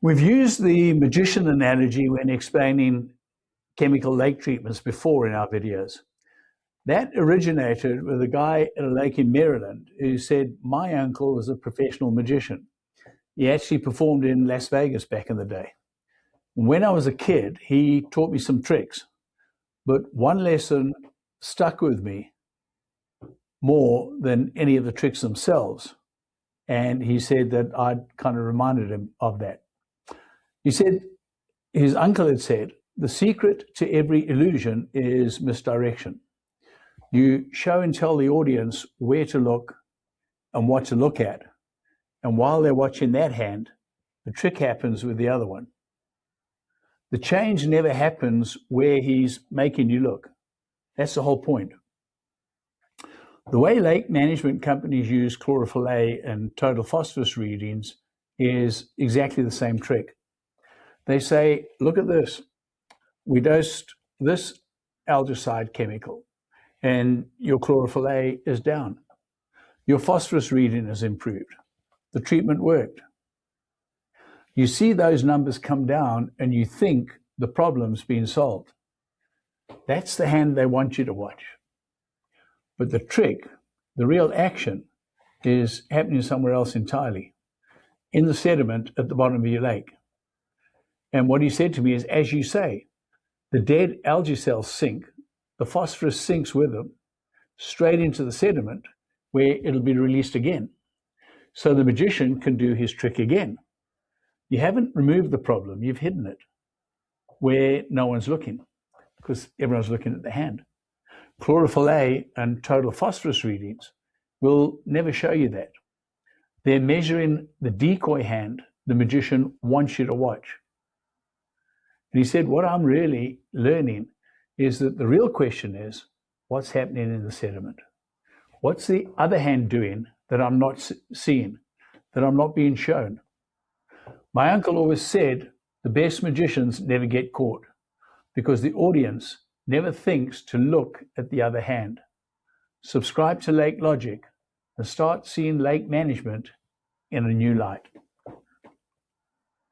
We've used the magician analogy when explaining chemical lake treatments before in our videos. That originated with a guy at a lake in Maryland who said, my uncle was a professional magician. He actually performed in Las Vegas back in the day. When I was a kid, he taught me some tricks, but one lesson stuck with me more than any of the tricks themselves. And he said that I'd kind of reminded him of that. He said, his uncle had said, the secret to every illusion is misdirection. You show and tell the audience where to look and what to look at. And while they're watching that hand, the trick happens with the other one. The change never happens where he's making you look. That's the whole point. The way lake management companies use chlorophyll A and total phosphorus readings is exactly the same trick. They say, look at this. We dosed this algicide chemical and your chlorophyll A is down. Your phosphorus reading has improved. The treatment worked. You see those numbers come down and you think the problem's been solved. That's the hand they want you to watch. But the trick, the real action, is happening somewhere else entirely, in the sediment at the bottom of your lake. And what he said to me is, as you say, the dead algae cells sink, the phosphorus sinks with them, straight into the sediment, where it'll be released again. So the magician can do his trick again. You haven't removed the problem, you've hidden it, where no one's looking, because everyone's looking at the hand. Chlorophyll A and total phosphorus readings will never show you that. They're measuring the decoy hand the magician wants you to watch. And he said, what I'm really learning is that the real question is, what's happening in the sediment? What's the other hand doing that I'm not seeing, that I'm not being shown? My uncle always said, the best magicians never get caught because the audience never thinks to look at the other hand. Subscribe to Lake Logic and start seeing lake management in a new light.